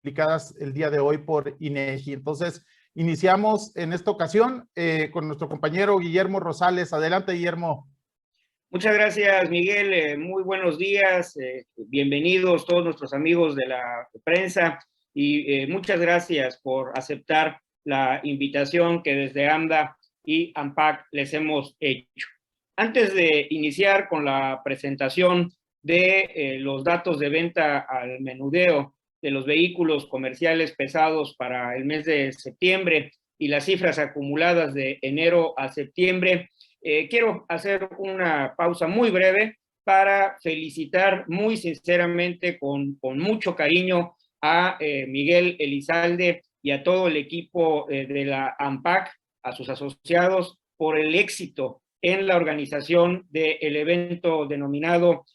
publicadas el día de hoy por INEGI. Entonces, iniciamos en esta ocasión con nuestro compañero Guillermo Rosales. Adelante, Guillermo. Muchas gracias, Miguel. Muy buenos días. Bienvenidos todos nuestros amigos de la prensa y muchas gracias por aceptar la invitación que desde AMDA y AMPAC les hemos hecho. Antes de iniciar con la presentación de los datos de venta al menudeo de los vehículos comerciales pesados para el mes de septiembre y las cifras acumuladas de enero a septiembre, quiero hacer una pausa muy breve para felicitar muy sinceramente, con mucho cariño, a Miguel Elizalde y a todo el equipo de la AMPAC, a sus asociados, por el éxito en la organización del evento denominado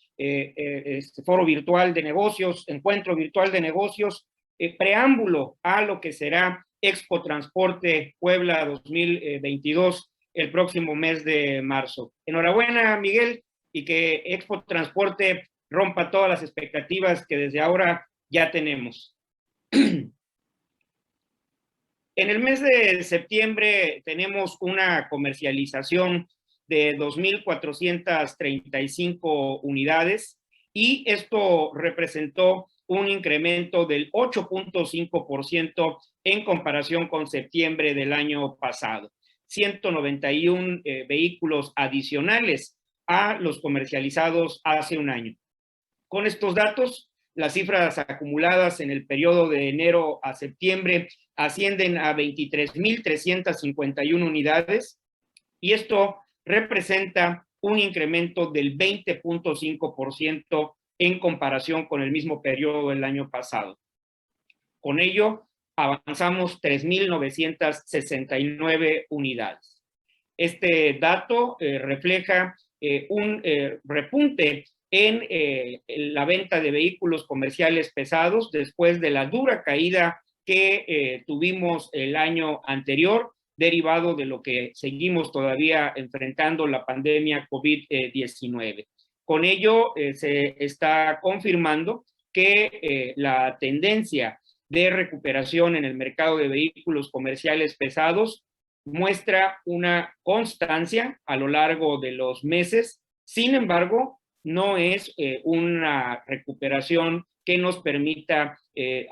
Foro Virtual de Negocios, Encuentro Virtual de Negocios, preámbulo a lo que será Expo Transporte Puebla 2022, el próximo mes de marzo. Enhorabuena, Miguel, y que Expo Transporte rompa todas las expectativas que desde ahora ya tenemos. En el mes de septiembre tenemos una comercialización de 2,435 unidades y esto representó un incremento del 8.5% en comparación con septiembre del año pasado. 191 vehículos adicionales a los comercializados hace un año. Con estos datos, las cifras acumuladas en el periodo de enero a septiembre ascienden a 23,351 unidades y esto representa un incremento del 20.5% en comparación con el mismo periodo del año pasado. Con ello, avanzamos 3,969 unidades. Este dato refleja un repunte en la venta de vehículos comerciales pesados después de la dura caída que tuvimos el año anterior, derivado de lo que seguimos todavía enfrentando, la pandemia COVID-19. Con ello se está confirmando que la tendencia de recuperación en el mercado de vehículos comerciales pesados muestra una constancia a lo largo de los meses. Sin embargo, no es una recuperación que nos permita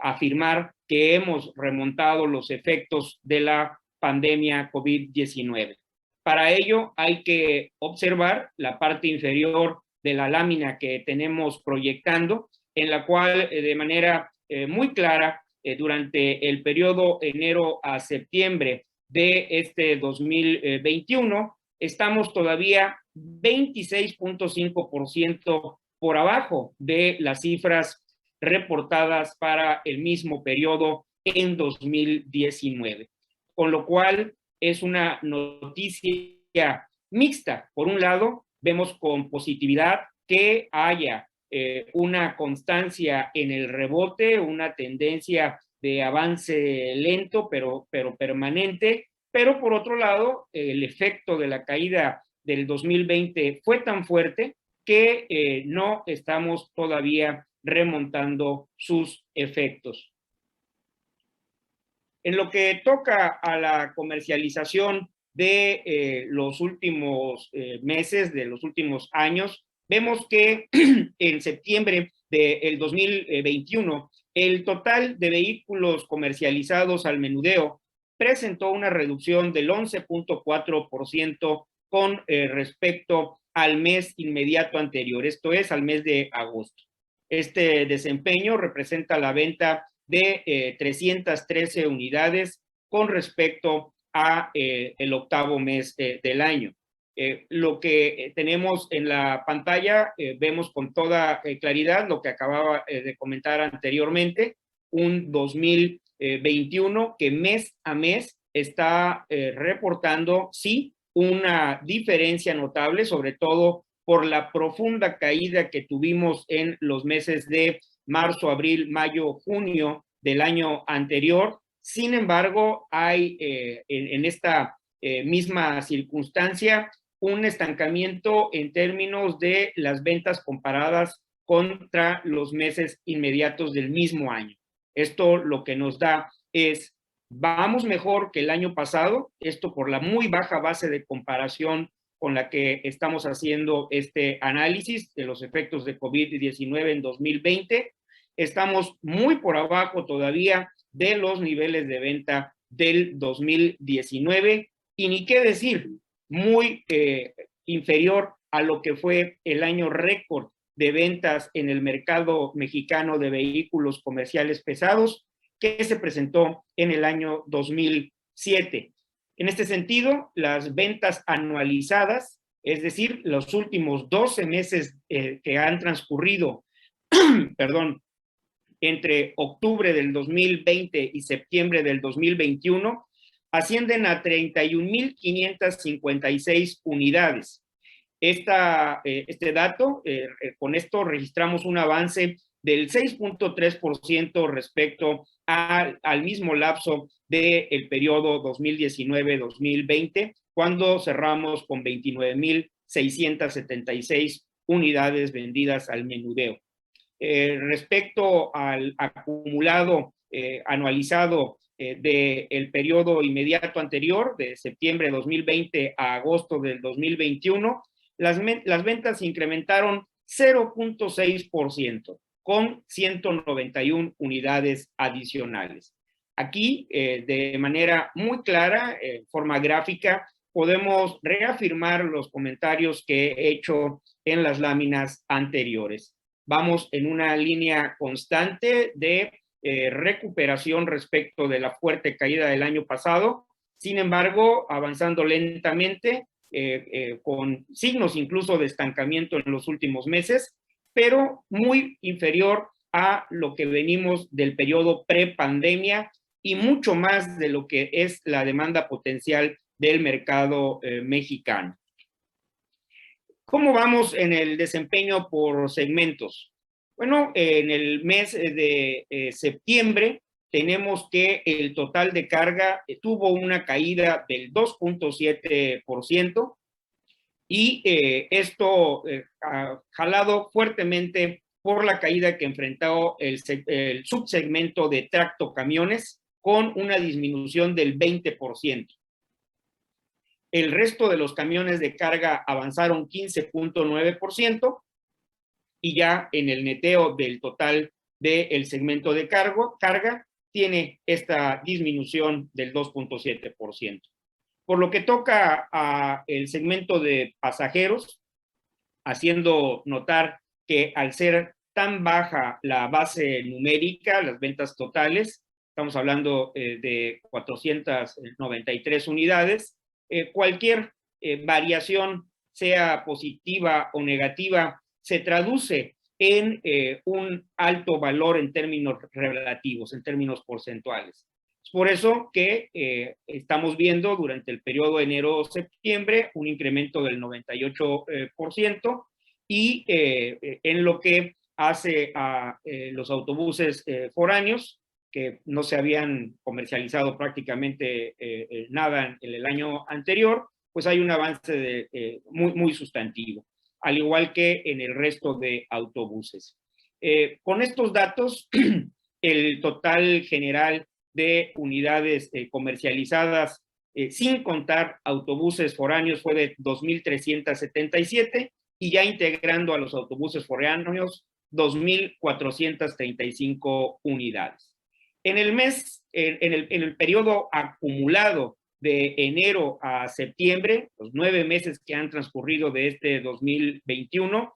afirmar que hemos remontado los efectos de la pandemia COVID-19. Para ello hay que observar la parte inferior de la lámina que tenemos proyectando, en la cual de manera muy clara durante el periodo enero a septiembre de este 2021, estamos todavía 26.5% por abajo de las cifras reportadas para el mismo periodo en 2019. Con lo cual es una noticia mixta. Por un lado, vemos con positividad que haya una constancia en el rebote, una tendencia de avance lento pero permanente, pero por otro lado, el efecto de la caída del 2020 fue tan fuerte que no estamos todavía remontando sus efectos. En lo que toca a la comercialización de los últimos meses, de los últimos años, vemos que en septiembre del 2021, el total de vehículos comercializados al menudeo presentó una reducción del 11.4% con respecto al mes inmediato anterior, esto es, al mes de agosto. Este desempeño representa la venta de 313 unidades con respecto a el octavo mes del año. Lo que tenemos en la pantalla, vemos con toda claridad lo que acababa de comentar anteriormente, un 2021 que mes a mes está reportando, sí, una diferencia notable, sobre todo por la profunda caída que tuvimos en los meses de marzo, abril, mayo, junio del año anterior. Sin embargo, hay en esta misma circunstancia un estancamiento en términos de las ventas comparadas contra los meses inmediatos del mismo año. Esto lo que nos da es, vamos mejor que el año pasado, esto por la muy baja base de comparación con la que estamos haciendo este análisis de los efectos de COVID-19 en 2020. Estamos muy por abajo todavía de los niveles de venta del 2019 y ni qué decir, muy inferior a lo que fue el año récord de ventas en el mercado mexicano de vehículos comerciales pesados que se presentó en el año 2007. En este sentido, las ventas anualizadas, es decir, los últimos 12 meses que han transcurrido, perdón, entre octubre del 2020 y septiembre del 2021, ascienden a 31,556 unidades. Este dato, con esto registramos un avance del 6.3% respecto al mismo lapso del periodo 2019-2020, cuando cerramos con 29,676 unidades vendidas al menudeo. Respecto al acumulado anualizado del periodo inmediato anterior, de septiembre de 2020 a agosto del 2021, las ventas incrementaron 0.6%, con 191 unidades adicionales. Aquí, de manera muy clara, forma gráfica, podemos reafirmar los comentarios que he hecho en las láminas anteriores. Vamos en una línea constante de recuperación respecto de la fuerte caída del año pasado, sin embargo, avanzando lentamente, con signos incluso de estancamiento en los últimos meses, pero muy inferior a lo que venimos del periodo pre-pandemia y mucho más de lo que es la demanda potencial del mercado mexicano. ¿Cómo vamos en el desempeño por segmentos? Bueno, en el mes de septiembre tenemos que el total de carga tuvo una caída del 2.7% y esto jalado fuertemente por la caída que enfrentó el subsegmento de tractocamiones con una disminución del 20%. El resto de los camiones de carga avanzaron 15.9% y ya en el neteo del total del segmento de carga tiene esta disminución del 2.7%. Por lo que toca al segmento de pasajeros, haciendo notar que al ser tan baja la base numérica, las ventas totales, estamos hablando de 493 unidades, cualquier variación, sea positiva o negativa, se traduce en un alto valor en términos relativos, en términos porcentuales. Es por eso que estamos viendo durante el periodo enero-septiembre un incremento del 98% y en lo que hace a los autobuses foráneos, que no se habían comercializado prácticamente nada en el año anterior, pues hay un avance muy sustantivo, al igual que en el resto de autobuses. Con estos datos, el total general de unidades comercializadas, sin contar autobuses foráneos, fue de 2,377 y ya integrando a los autobuses foráneos, 2,435 unidades. En el mes, en el periodo acumulado de enero a septiembre, los 9 meses que han transcurrido de este 2021,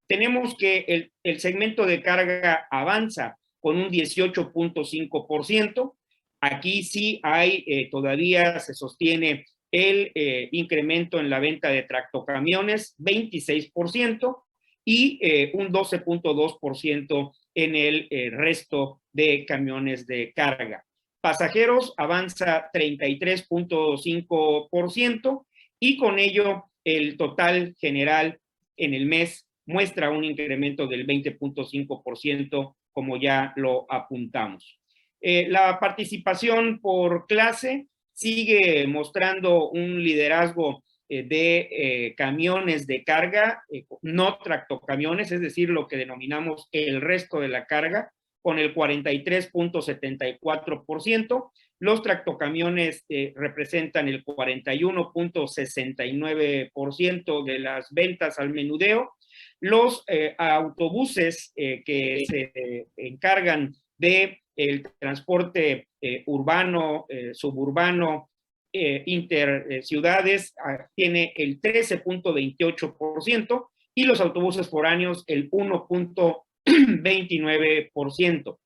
tenemos que el segmento de carga avanza con un 18.5%. Aquí sí hay, todavía se sostiene el incremento en la venta de tractocamiones, 26%, y un 12.2% en el resto de camiones de carga. Pasajeros avanza 33.5% y con ello el total general en el mes muestra un incremento del 20.5%, como ya lo apuntamos. La participación por clase sigue mostrando un liderazgo de camiones de carga, no tractocamiones, es decir, lo que denominamos el resto de la carga, con el 43.74%. Los tractocamiones representan el 41.69% de las ventas al menudeo. Los autobuses que se encargan del transporte urbano, suburbano, interciudades, tiene el 13.28% y los autobuses foráneos el 1.29%.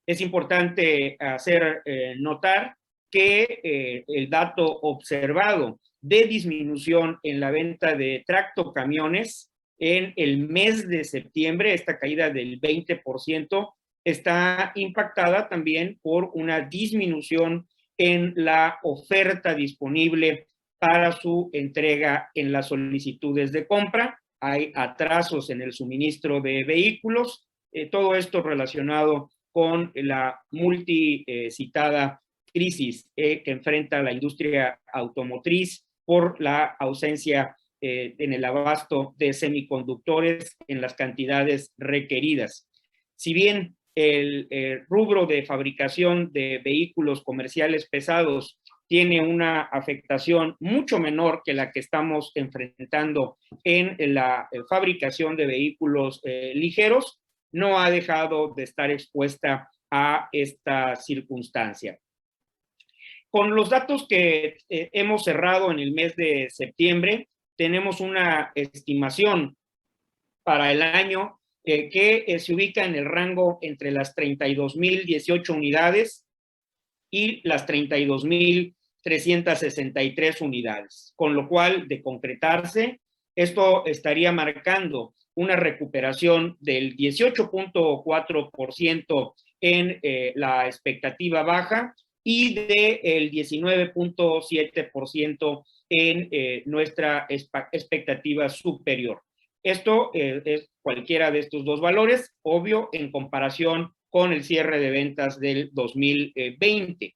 Es importante hacer notar que el dato observado de disminución en la venta de tractocamiones en el mes de septiembre, esta caída del 20%, está impactada también por una disminución en la oferta disponible para su entrega en las solicitudes de compra. Hay atrasos en el suministro de vehículos, todo esto relacionado con la multicitada crisis que enfrenta la industria automotriz por la ausencia en el abasto de semiconductores en las cantidades requeridas. Si bien el rubro de fabricación de vehículos comerciales pesados tiene una afectación mucho menor que la que estamos enfrentando en la fabricación de vehículos ligeros, no ha dejado de estar expuesta a esta circunstancia. Con los datos que hemos cerrado en el mes de septiembre, tenemos una estimación para el año que se ubica en el rango entre las 32,018 unidades y las 32,363 unidades, con lo cual, de concretarse, esto estaría marcando una recuperación del 18.4% en la expectativa baja y del 19.7% en nuestra expectativa superior. Esto es cualquiera de estos dos valores, obvio, en comparación con el cierre de ventas del 2020.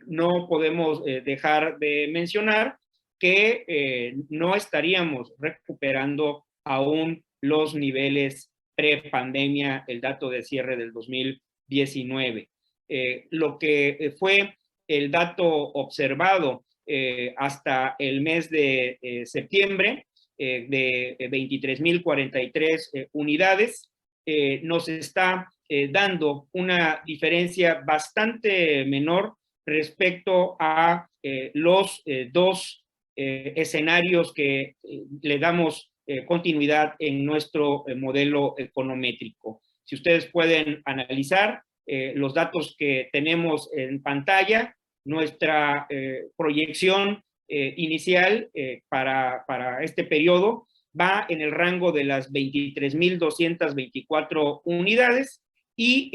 No podemos dejar de mencionar que no estaríamos recuperando aún los niveles pre-pandemia, el dato de cierre del 2019. Lo que fue el dato observado hasta el mes de septiembre, de 23,043 unidades, nos está dando una diferencia bastante menor respecto a los dos escenarios que le damos continuidad en nuestro modelo econométrico. Si ustedes pueden analizar los datos que tenemos en pantalla, nuestra proyección inicial para este periodo va en el rango de las 23,224 unidades y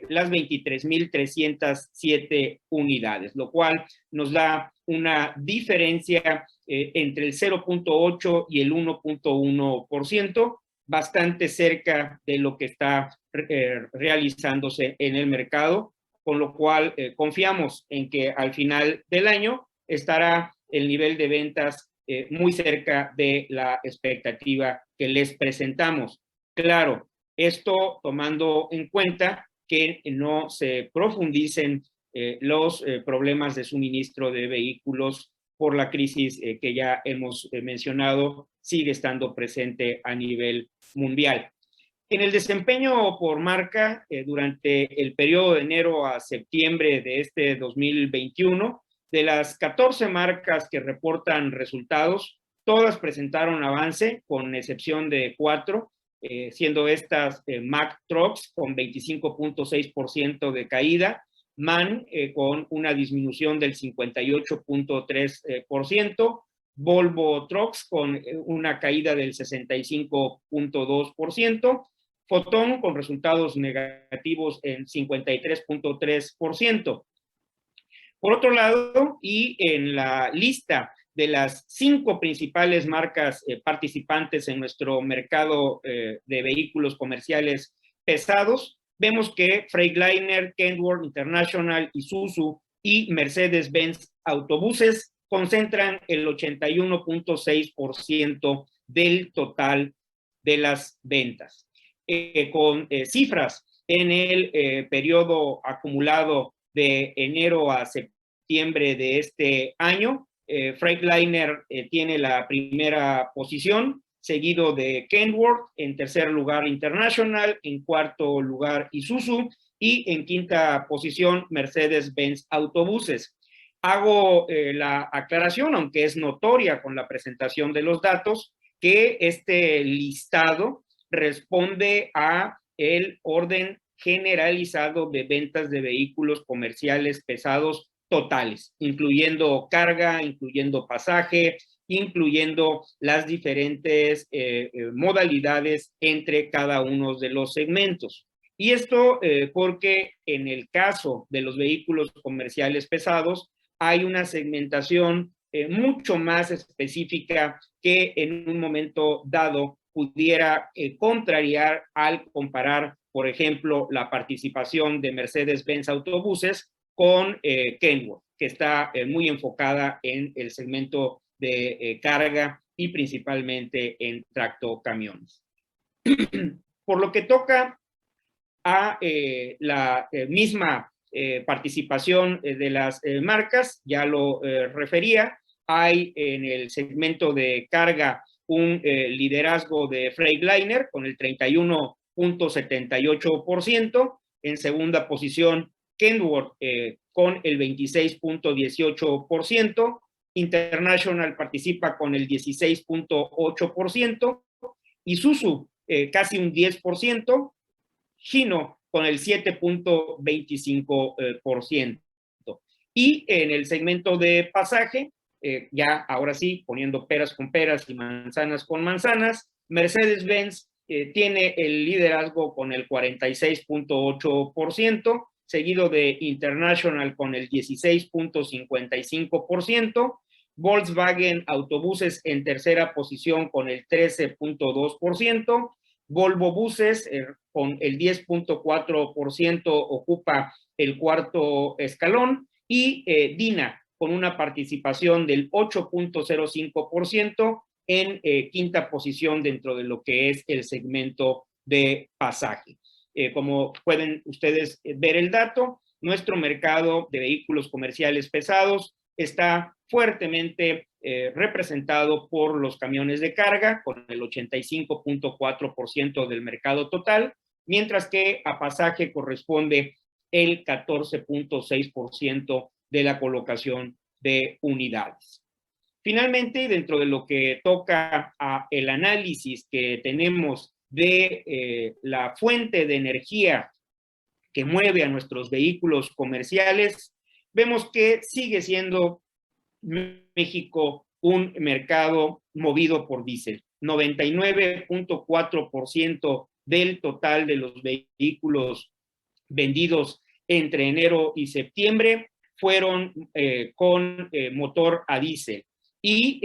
las 23,307 unidades, lo cual nos da una diferencia entre el 0.8 y el 1.1%, bastante cerca de lo que está realizándose en el mercado, con lo cual confiamos en que al final del año estará el nivel de ventas muy cerca de la expectativa que les presentamos. Claro, esto tomando en cuenta que no se profundicen los problemas de suministro de vehículos por la crisis que ya hemos mencionado, sigue estando presente a nivel mundial. En el desempeño por marca, durante el periodo de enero a septiembre de este 2021, de las 14 marcas que reportan resultados, todas presentaron avance, con excepción de 4, siendo estas Mack Trucks con 25.6% de caída, MAN con una disminución del 58.3%, Volvo Trucks con una caída del 65.2%, Foton con resultados negativos en 53.3%. Por otro lado, y en la lista de las 5 principales marcas participantes en nuestro mercado de vehículos comerciales pesados, vemos que Freightliner, Kenworth International, Isuzu y Mercedes-Benz Autobuses concentran el 81.6% del total de las ventas. Con cifras en el periodo acumulado de enero a septiembre de este año. Freightliner tiene la primera posición, seguido de Kenworth, en tercer lugar International, en cuarto lugar Isuzu y en quinta posición Mercedes-Benz Autobuses. Hago la aclaración, aunque es notoria con la presentación de los datos, que este listado responde a el orden generalizado de ventas de vehículos comerciales pesados totales, incluyendo carga, incluyendo pasaje, incluyendo las diferentes modalidades entre cada uno de los segmentos. Y esto porque en el caso de los vehículos comerciales pesados hay una segmentación mucho más específica que en un momento dado pudiera contrariar al comparar, por ejemplo, la participación de Mercedes-Benz Autobuses con Kenworth, que está muy enfocada en el segmento de carga y principalmente en tractocamiones. Por lo que toca a la misma participación de las marcas, ya lo refería, hay en el segmento de carga un liderazgo de Freightliner con el 31.78%, en segunda posición Kenworth con el 26.18%, International participa con el 16.8%, Isuzu casi un 10%, Hino con el 7.25%. Y en el segmento de pasaje, ya ahora sí, poniendo peras con peras y manzanas con manzanas, Mercedes-Benz tiene el liderazgo con el 46.8%, seguido de International con el 16.55%, Volkswagen Autobuses en tercera posición con el 13.2%, Volvo Buses con el 10.4% ocupa el cuarto escalón y Dina con una participación del 8.05% en quinta posición dentro de lo que es el segmento de pasaje. Como pueden ustedes ver el dato, nuestro mercado de vehículos comerciales pesados está fuertemente representado por los camiones de carga, con el 85.4% del mercado total, mientras que a pasaje corresponde el 14.6% de la colocación de unidades. Finalmente, dentro de lo que toca a el análisis que tenemos de la fuente de energía que mueve a nuestros vehículos comerciales, vemos que sigue siendo México un mercado movido por diésel. 99.4% del total de los vehículos vendidos entre enero y septiembre fueron con motor a diésel. Y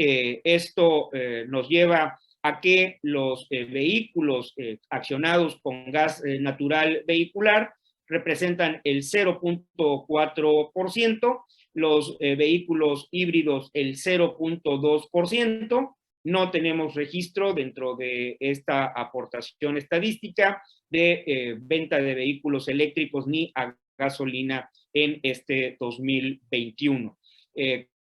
esto nos lleva a que los vehículos accionados con gas natural vehicular representan el 0.4%, los vehículos híbridos el 0.2%. No tenemos registro dentro de esta aportación estadística de venta de vehículos eléctricos ni a gasolina en este 2021.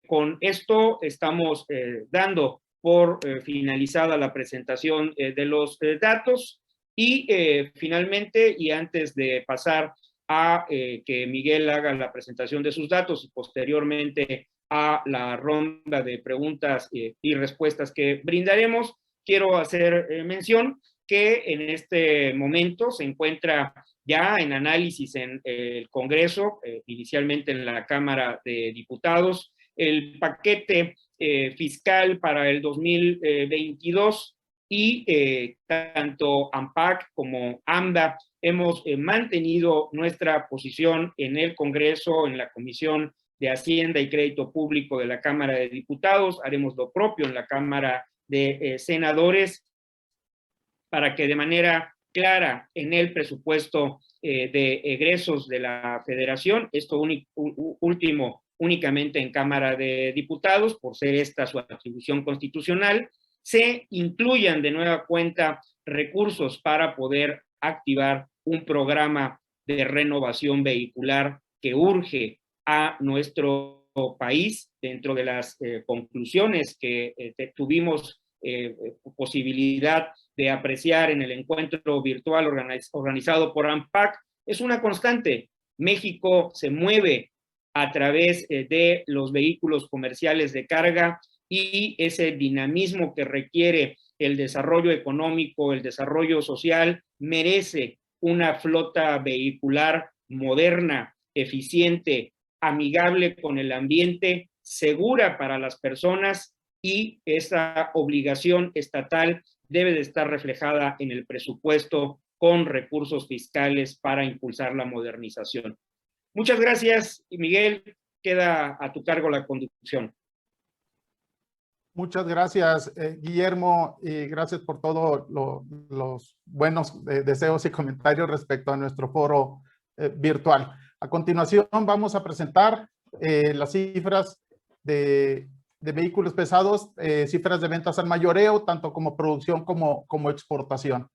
Con esto estamos dando por finalizada la presentación de los datos y finalmente, y antes de pasar a que Miguel haga la presentación de sus datos y posteriormente a la ronda de preguntas y respuestas que brindaremos, quiero hacer mención que en este momento se encuentra ya en análisis en el Congreso, inicialmente en la Cámara de Diputados, el paquete fiscal para el 2022 y tanto AMPAC como AMDA hemos mantenido nuestra posición en el Congreso, en la Comisión de Hacienda y Crédito Público de la Cámara de Diputados. Haremos lo propio en la Cámara de Senadores para que de manera clara en el presupuesto de egresos de la Federación, esto último únicamente en Cámara de Diputados, por ser esta su atribución constitucional, se incluyan de nueva cuenta recursos para poder activar un programa de renovación vehicular que urge a nuestro país. Dentro de las conclusiones que tuvimos posibilidad de apreciar en el encuentro virtual organizado por ANPAC, es una constante. México se mueve a través de los vehículos comerciales de carga, y ese dinamismo que requiere el desarrollo económico, el desarrollo social, merece una flota vehicular moderna, eficiente, amigable con el ambiente, segura para las personas, y esa obligación estatal debe de estar reflejada en el presupuesto con recursos fiscales para impulsar la modernización. Muchas gracias, Miguel. Queda a tu cargo la conducción. Muchas gracias, Guillermo, y gracias por todos los buenos deseos y comentarios respecto a nuestro foro virtual. A continuación vamos a presentar las cifras de vehículos pesados, cifras de ventas al mayoreo, tanto como producción como exportación.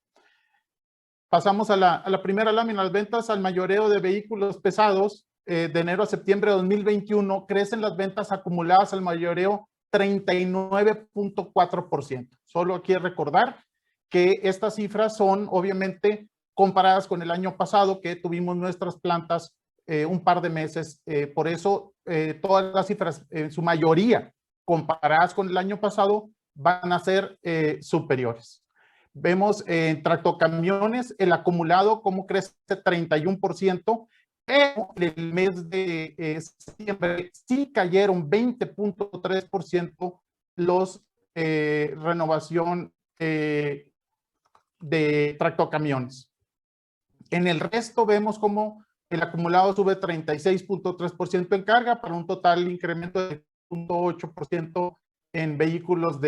Pasamos a la primera lámina. Las ventas al mayoreo de vehículos pesados de enero a septiembre de 2021 crecen las ventas acumuladas al mayoreo 39.4%. Solo quiero recordar que estas cifras son obviamente comparadas con el año pasado, que tuvimos nuestras plantas un par de meses. Por eso todas las cifras, en su mayoría, comparadas con el año pasado, van a ser superiores. Vemos en tractocamiones el acumulado cómo crece 31%. En el mes de septiembre sí cayeron 20.3% los renovación de tractocamiones. En el resto vemos como el acumulado sube 36.3% en carga, para un total incremento de 0.8% en vehículos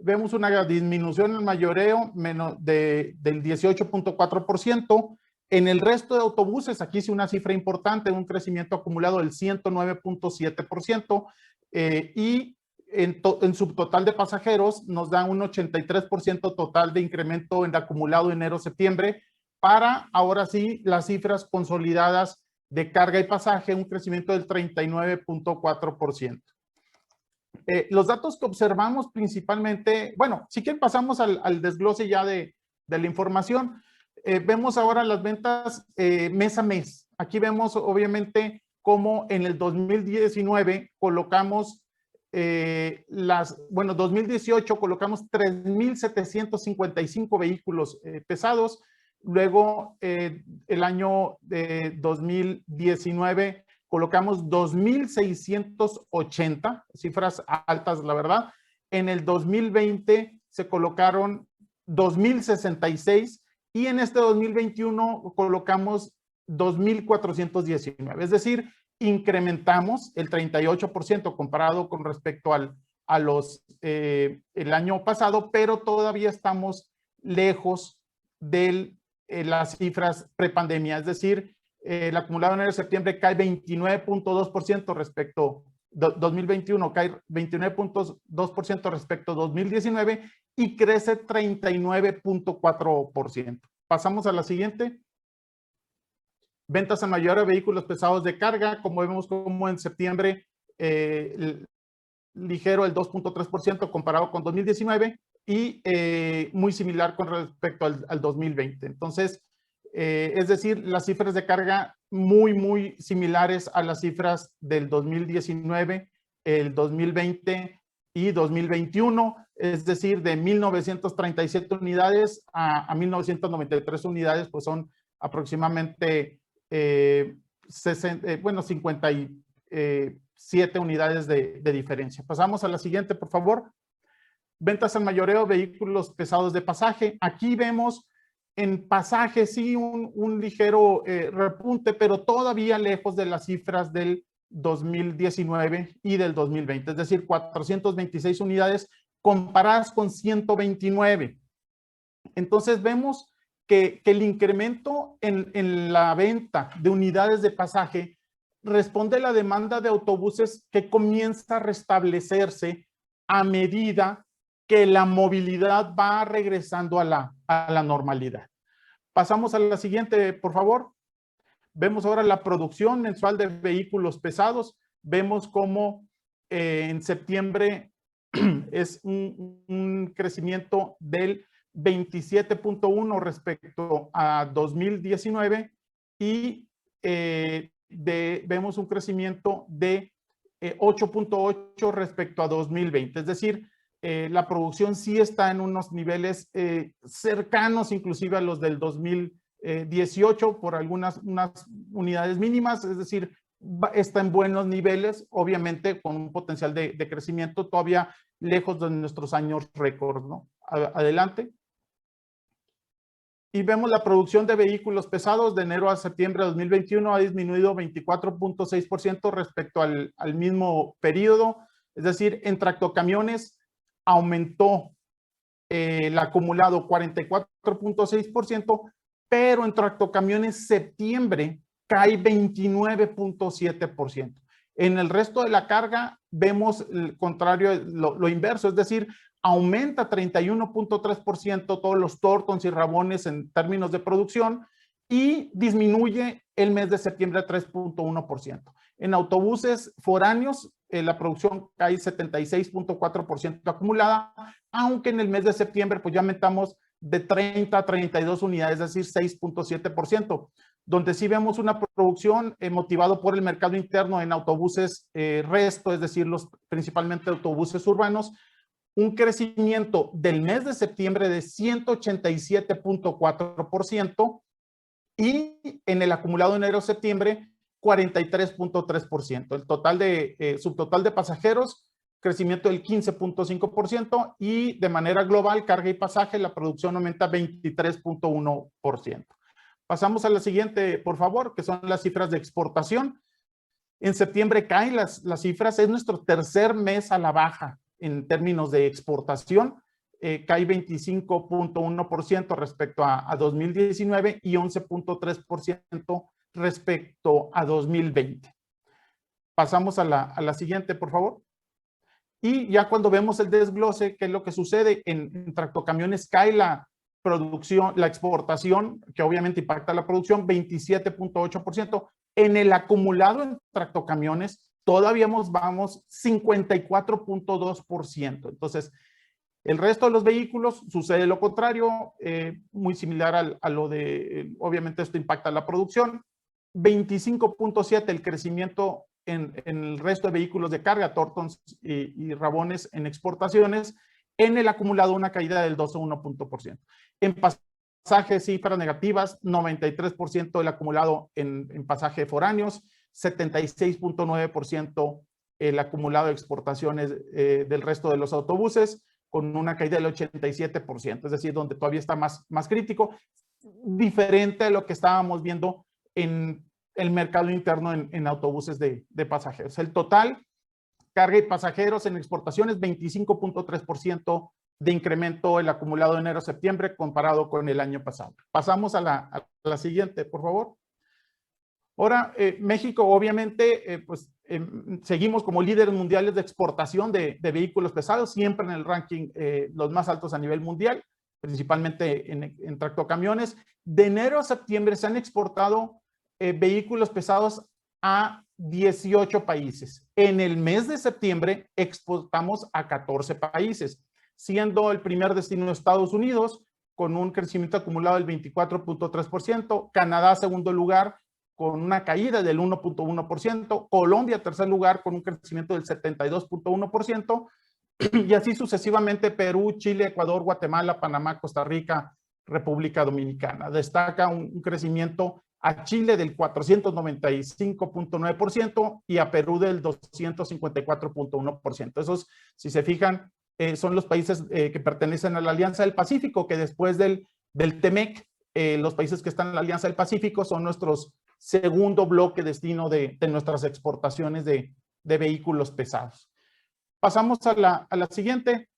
vemos una disminución en el mayoreo del 18.4%. En el resto de autobuses, aquí sí una cifra importante, un crecimiento acumulado del 109.7%, y en su total de pasajeros nos da un 83% total de incremento en el acumulado enero-septiembre, para ahora sí las cifras consolidadas de carga y pasaje, un crecimiento del 39.4%. Los datos que observamos principalmente, bueno, si quieren pasamos al desglose ya de la información. Vemos ahora las ventas mes a mes. Aquí vemos obviamente cómo en el 2019 colocamos 2018 colocamos 3,755 vehículos pesados. Luego el año de 2019 colocamos 2,680, cifras altas, la verdad. En el 2020 se colocaron 2,066 y en este 2021 colocamos 2,419. Es decir, incrementamos el 38% comparado con respecto el año pasado, pero todavía estamos lejos de las cifras prepandemia. Es decir, el acumulado en enero de septiembre cae 29.2% respecto a 2021, cae 29.2% respecto a 2019 y crece 39.4%. Pasamos a la siguiente. Ventas al mayoreo de vehículos pesados de carga, como vemos como en septiembre ligero el 2.3% comparado con 2019 y muy similar con respecto al 2020. Entonces, es decir, las cifras de carga muy similares a las cifras del 2019, el 2020 y 2021, es decir, de 1,937 unidades a 1,993 unidades, pues son aproximadamente 57 unidades de diferencia. Pasamos a la siguiente, por favor. Ventas al mayoreo de vehículos pesados de pasaje. Aquí vemos en pasaje sí un ligero repunte, pero todavía lejos de las cifras del 2019 y del 2020, es decir, 426 unidades comparadas con 129. Entonces vemos que el incremento en la venta de unidades de pasaje responde a la demanda de autobuses que comienza a restablecerse a medida que la movilidad va regresando a la normalidad. Pasamos a la siguiente, por favor. Vemos ahora la producción mensual de vehículos pesados. Vemos cómo en septiembre es un crecimiento del 27.1 respecto a 2019 y vemos un crecimiento de 8.8 respecto a 2020. Es decir, la producción sí está en unos niveles cercanos inclusive a los del 2018 por unas unidades mínimas, es decir, está en buenos niveles, obviamente con un potencial de crecimiento todavía lejos de nuestros años récord, ¿no? Adelante. Y vemos la producción de vehículos pesados de enero a septiembre de 2021 ha disminuido 24.6% respecto al mismo periodo. Es decir, en tractocamiones aumentó el acumulado 44.6%, pero en tractocamiones septiembre cae 29.7%. En el resto de la carga vemos el contrario, lo inverso, es decir, aumenta 31.3% todos los tortons y rabones en términos de producción y disminuye el mes de septiembre 3.1%. En autobuses foráneos, la producción cae 76.4% acumulada, aunque en el mes de septiembre pues ya aumentamos de 30 a 32 unidades, es decir, 6.7%, donde sí vemos una producción motivado por el mercado interno en autobuses resto, es decir, principalmente autobuses urbanos, un crecimiento del mes de septiembre de 187.4% y en el acumulado enero-septiembre 43.3%. El total subtotal de pasajeros, crecimiento del 15.5% y de manera global, carga y pasaje, la producción aumenta 23.1%. Pasamos a la siguiente, por favor, que son las cifras de exportación. En septiembre caen las cifras, es nuestro tercer mes a la baja en términos de exportación, cae 25.1% respecto a 2019 y 11.3% respecto a 2020. Pasamos a la siguiente, por favor. Y ya cuando vemos el desglose, ¿qué es lo que sucede? En tractocamiones cae la producción, la exportación, que obviamente impacta la producción, 27.8%. En el acumulado en tractocamiones, todavía vamos 54.2%. Entonces, el resto de los vehículos sucede lo contrario, muy similar a lo de, obviamente esto impacta la producción. 25.7% el crecimiento en el resto de vehículos de carga, tortons y rabones en exportaciones. En el acumulado una caída del 12.1%. En pasajes, cifras negativas, 93% del acumulado en pasaje foráneos, 76.9% el acumulado de exportaciones del resto de los autobuses, con una caída del 87%, es decir, donde todavía está más crítico, diferente a lo que estábamos viendo en el mercado interno en autobuses de pasajeros. El total, carga y pasajeros en exportaciones, 25.3% de incremento el acumulado de enero-septiembre comparado con el año pasado. Pasamos a la siguiente, por favor. Ahora, México, obviamente, seguimos como líderes mundiales de exportación de vehículos pesados, siempre en el ranking los más altos a nivel mundial, principalmente en tractocamiones. De enero a septiembre se han exportado vehículos pesados a 18 países. En el mes de septiembre exportamos a 14 países, siendo el primer destino Estados Unidos, con un crecimiento acumulado del 24.3%, Canadá segundo lugar, con una caída del 1.1%, Colombia tercer lugar con un crecimiento del 72.1%, y así sucesivamente Perú, Chile, Ecuador, Guatemala, Panamá, Costa Rica, República Dominicana. Destaca un crecimiento a Chile del 495.9% y a Perú del 254.1%. Esos, si se fijan, son los países que pertenecen a la Alianza del Pacífico, que después del TEMEC, los países que están en la Alianza del Pacífico son nuestros segundo bloque destino de nuestras exportaciones de vehículos pesados. Pasamos a la siguiente.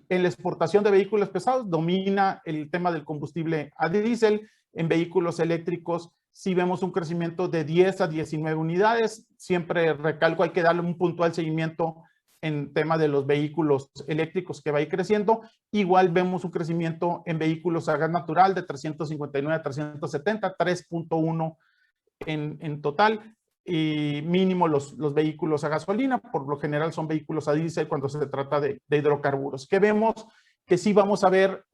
En la exportación de vehículos pesados domina el tema del combustible a diésel. En vehículos eléctricos sí vemos un crecimiento de 10 a 19 unidades. Siempre recalco, hay que darle un puntual seguimiento en tema de los vehículos eléctricos que va a ir creciendo. Igual vemos un crecimiento en vehículos a gas natural de 359 a 370, 3.1 en total, y mínimo los vehículos a gasolina. Por lo general son vehículos a diésel cuando se trata de hidrocarburos. Que vemos que sí vamos a ver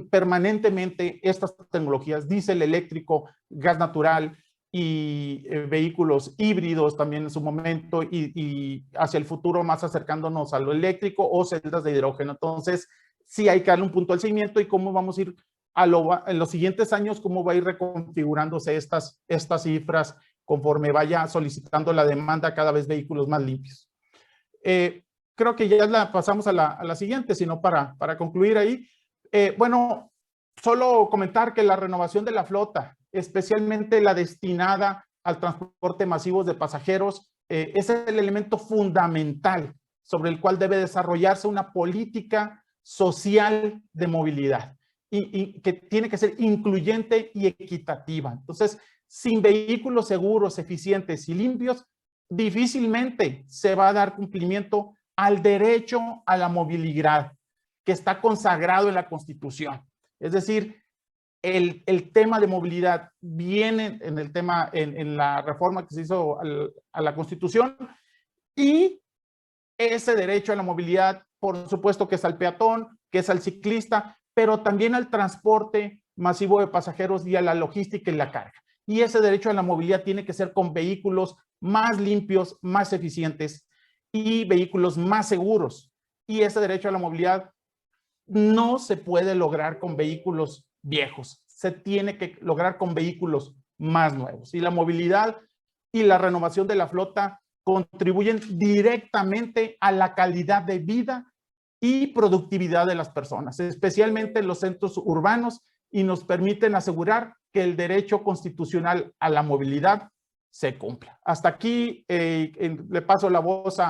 permanentemente estas tecnologías, diésel, eléctrico, gas natural y vehículos híbridos también en su momento, y hacia el futuro más acercándonos a lo eléctrico o celdas de hidrógeno. Entonces, sí hay que darle un punto al seguimiento y cómo vamos a ir en los siguientes años, cómo va a ir reconfigurándose estas cifras conforme vaya solicitando la demanda cada vez vehículos más limpios. Creo que ya pasamos a la siguiente, sino para concluir ahí. Bueno, solo comentar que la renovación de la flota, especialmente la destinada al transporte masivo de pasajeros, es el elemento fundamental sobre el cual debe desarrollarse una política social de movilidad y que tiene que ser incluyente y equitativa. Entonces, sin vehículos seguros, eficientes y limpios, difícilmente se va a dar cumplimiento al derecho a la movilidad que está consagrado en la Constitución. Es decir, el tema de movilidad viene en la reforma que se hizo a la Constitución, y ese derecho a la movilidad, por supuesto, que es al peatón, que es al ciclista, pero también al transporte masivo de pasajeros y a la logística y la carga. Y ese derecho a la movilidad tiene que ser con vehículos más limpios, más eficientes y vehículos más seguros. Y ese derecho a la movilidad no se puede lograr con vehículos viejos, se tiene que lograr con vehículos más nuevos. Y la movilidad y la renovación de la flota contribuyen directamente a la calidad de vida y productividad de las personas, especialmente en los centros urbanos, y nos permiten asegurar que el derecho constitucional a la movilidad se cumpla. Hasta aquí le paso la voz a